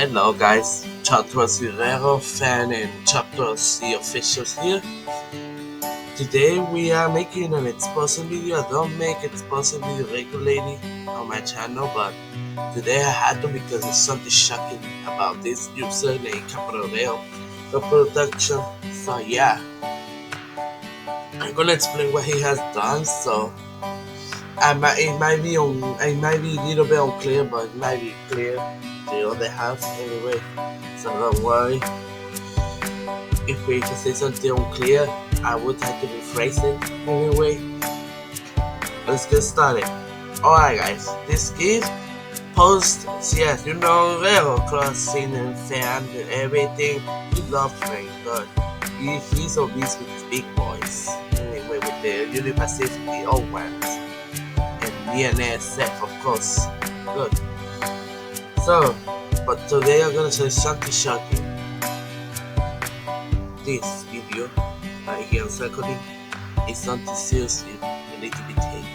Hello guys, CapitolCityRailProductions fan and CapitolC officials here. Today we are making an exposing video. I don't make exposing video regularly on my channel, but today I had to because there's something shocking about this user named CapitolCityRailProductions. So yeah, I'm gonna explain what he has done. So it might be a little bit unclear, but it might be clear the other half anyway. So don't worry. If we can say something unclear, I would have to rephrase it anyway. Let's get started. Alright guys, this kid posts, yes, you know, railroad crossing and sand and everything. He loves rain, but he's obese with his big boys. Anyway, with the Union Pacific, the old ones. And BNSF, of course. Good. So, but today I'm gonna say something shocking. This video right here on circling is something seriously that needs to be taken.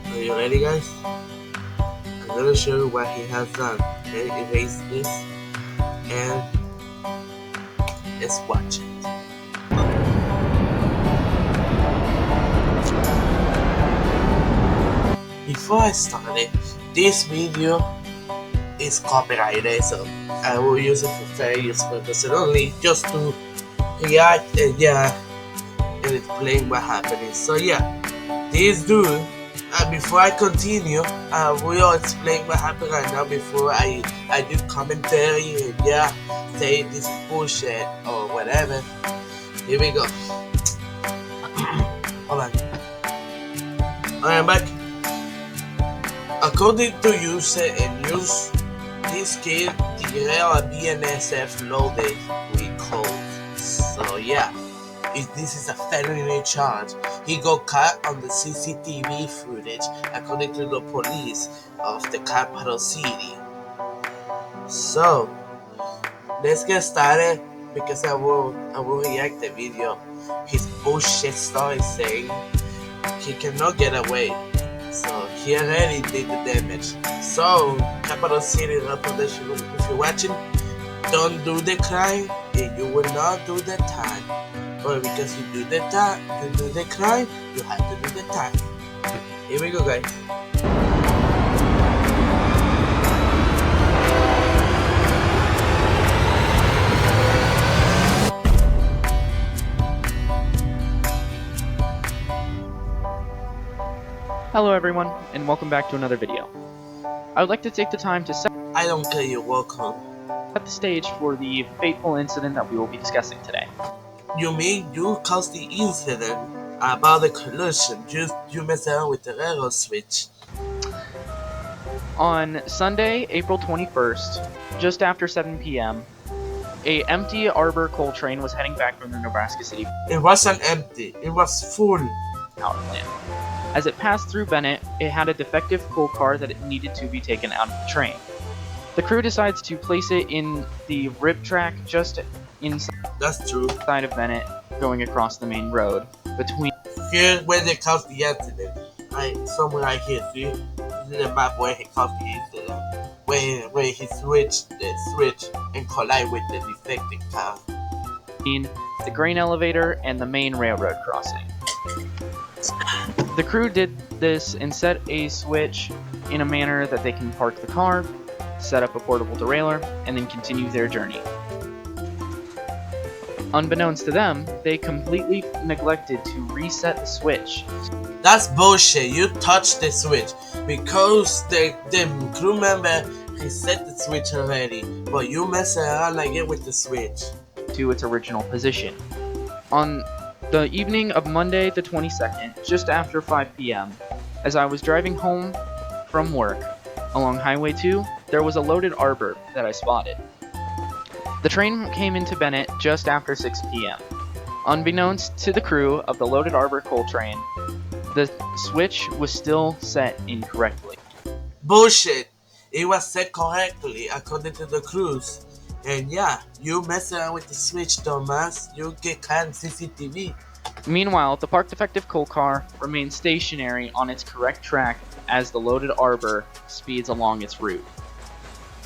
Are you ready, guys? I'm gonna show you what he has done. Okay, erase this and let's watch it. Before I started, this video is copyrighted, so I will use it for fair use purposes only, just to react and explain what happened. So yeah, this dude, before I continue, I will explain what happened right now before I do commentary and say this is bullshit or whatever. Here we go. Hold on. I'm back. According to user and news, this kid derailed a BNSF loaded with coal. So yeah, this is a felony charge. He got caught on the CCTV footage, according to the police of the capital city. So let's get started because I will react the video. His bullshit story saying he cannot get away. So he already did the damage. So CapitolCityRailProductions, if you're watching, don't do the crime and you will not do the time. But because you do the crime, you have to do the time. Here we go, guys. Hello everyone, and welcome back to another video. I would like to take the time to set I don't care, you're welcome. the stage for the fateful incident that we will be discussing today. You mean you caused the incident about the collision? You messed around with the railroad switch. On Sunday, April 21st, just after 7 p.m., a empty Arbor coal train was heading back from the Nebraska City It wasn't empty, it was full. power plant. As it passed through Bennett, it had a defective coal car that it needed to be taken out of the train. The crew decides to place it in the rib track just inside That's true. of Bennett, going across the main road between. Here's where they caused the accident. Somewhere right here, see? This is the map where he caused the incident. Where he switched the switch and collided with the defective car. The grain elevator and the main railroad crossing. The crew did this and set a switch in a manner that they can park the car, set up a portable derailleur, and then continue their journey. Unbeknownst to them, they completely neglected to reset the switch. That's bullshit. You touched the switch because the crew member he set the switch already, but you mess around again with the switch To its original position. On the evening of Monday the 22nd, just after 5 p.m., as I was driving home from work along Highway 2, there was a loaded Arbor that I spotted. The train came into Bennett just after 6 p.m. Unbeknownst to the crew of the loaded Arbor coal train, the switch was still set incorrectly. Bullshit. It was set correctly according to the crews. And yeah, you mess around with the switch, Thomas. You get caught in CCTV. Meanwhile, the park defective coal car remained stationary on its correct track as the loaded arbor speeds along its route.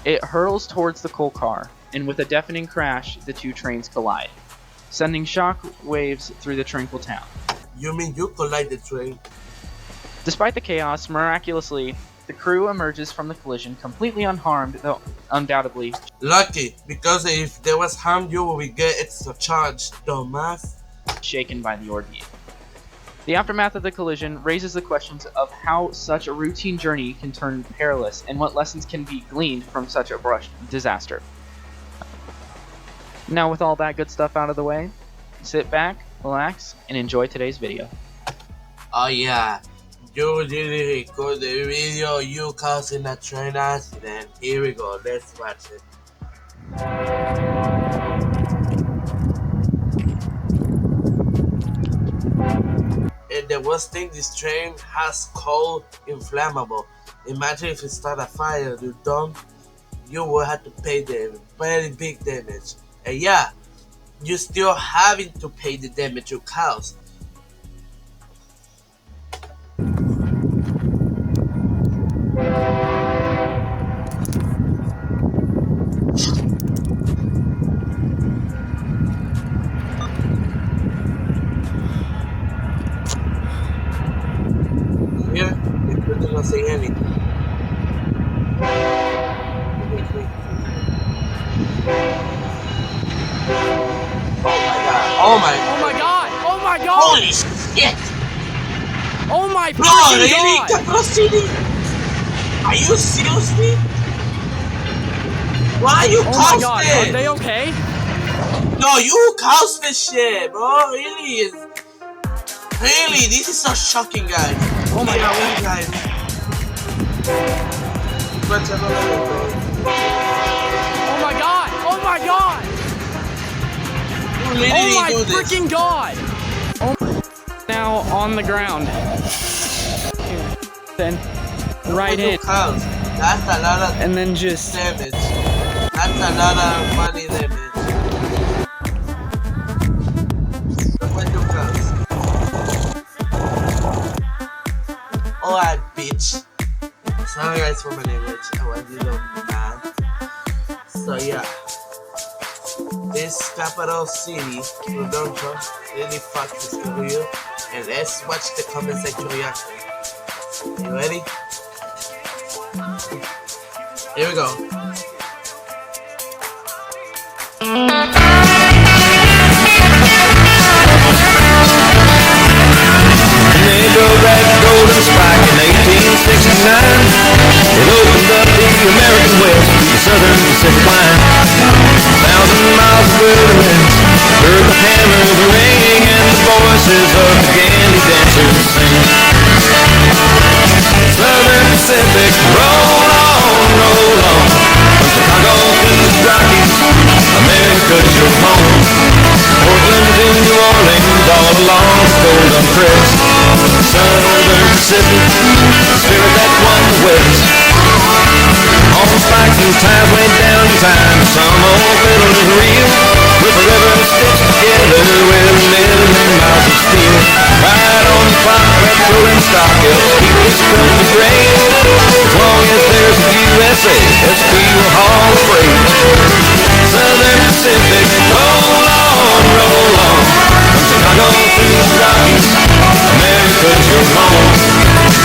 It hurls towards the coal car, and with a deafening crash, the two trains collide, sending shock waves through the tranquil town. You mean you collide the train? Despite the chaos, miraculously, the crew emerges from the collision completely unharmed, though undoubtedly Lucky, because if there was harm, you will get extra charge, dumbass. shaken by the ordeal. The aftermath of the collision raises the questions of how such a routine journey can turn perilous and what lessons can be gleaned from such a brush disaster. Now with all that good stuff out of the way, sit back, relax, and enjoy today's video. Oh yeah, you really record the video you causing a train accident. Here we go, let's watch it. And the worst thing, this train has coal inflammable. Imagine if it start a fire, you dumb, you will have to pay the very big damage. And yeah, you still having to pay the damage you caused. Here, the crew did not say anything. Oh my god! Holy shit! Oh my Bro, fucking really? god! CapitolCity? Are you seriously? Why you Oh my caused god, it? are they okay? No, you caused this shit, bro. Really? Really? This is so shocking, guys. Oh my god. Wait, guys. Oh my god! Oh my god! You really Oh my do this. freaking god! Oh, now on the ground. Then right in, That's a lot of and then just damage. That's a lot of money damage. Look what you caused. Alright, bitch. Sorry guys for my language. I want you to know mad. So yeah. This CapitolCityRailProductions really fucked this video. And let's watch the comment section reaction. You ready? Here we go. Golden spike in 1869. It opened up the American West to the Southern Pacific line. 1,000 miles of wilderness, heard the hammers ring and the voices of the candy dancers sing. Southern Pacific, roll on, from Chicago to the Rockies, America's your home. Portland to New Orleans, all along the Golden Crest. Southern Pacific, the spirit that won the West. On spikes and ties way down in time, some old fiddle is real, with the river stitched together with a million miles of steel. Right on the clock, petrol and stock helps keep this country great. As long as there's a USA, SP will haul the freight. Southern Pacific, roll on, from Chicago to the Rockies, America's your home.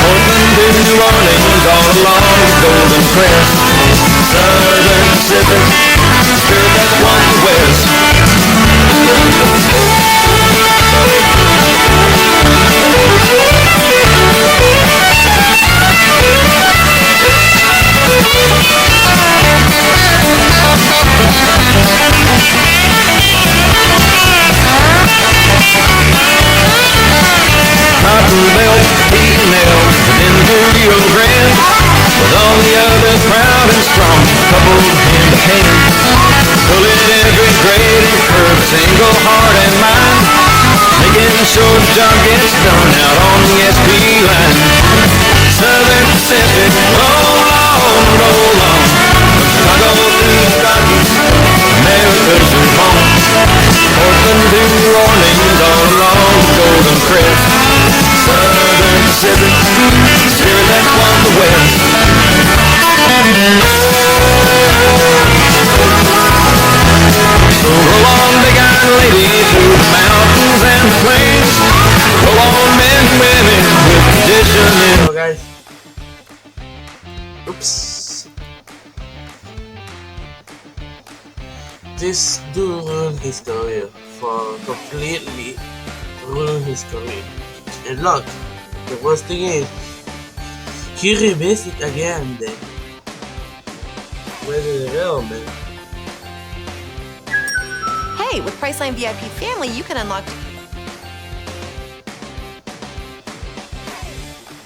Portland to New Orleans, all along the Golden Crest. Southern Pacific, the spirit that won the West. Cotton Belt, this dude ruined his career, for completely ruined his career. And look, the worst thing is, he remixed it again then. Where did it go, man? Hey, with Priceline VIP Family, you can unlock.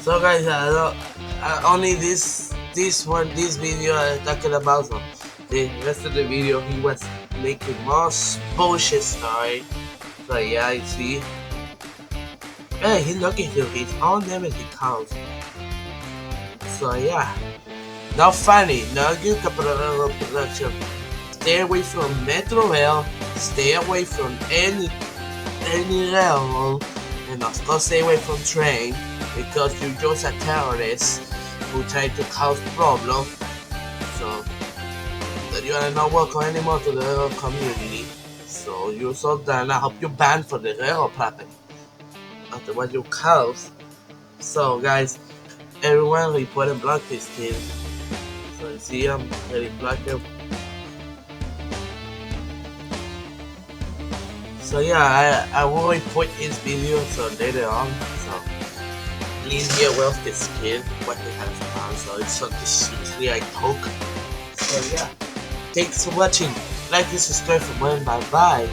So guys, only this video I'm talking about. So the rest of the video, he was making more bullshit story. So yeah, you see. Hey, he's looking to his own name as the cows. So yeah, not funny, not good production. Stay away from Metro Rail. Stay away from any railroad, and of course stay away from train, because you're just a terrorist who try to cause problem. So that you are not welcome anymore to the railroad community. So you're so done. I hope you're banned for the railroad property. Otherwise you cause. So guys, everyone report and block this kid. So you see I'm ready to block him. So yeah, I will report his video so later on. So please be aware of this kid, what he has done. So it's something seriously I talk. So yeah, thanks for watching. Like and subscribe for more. Bye bye.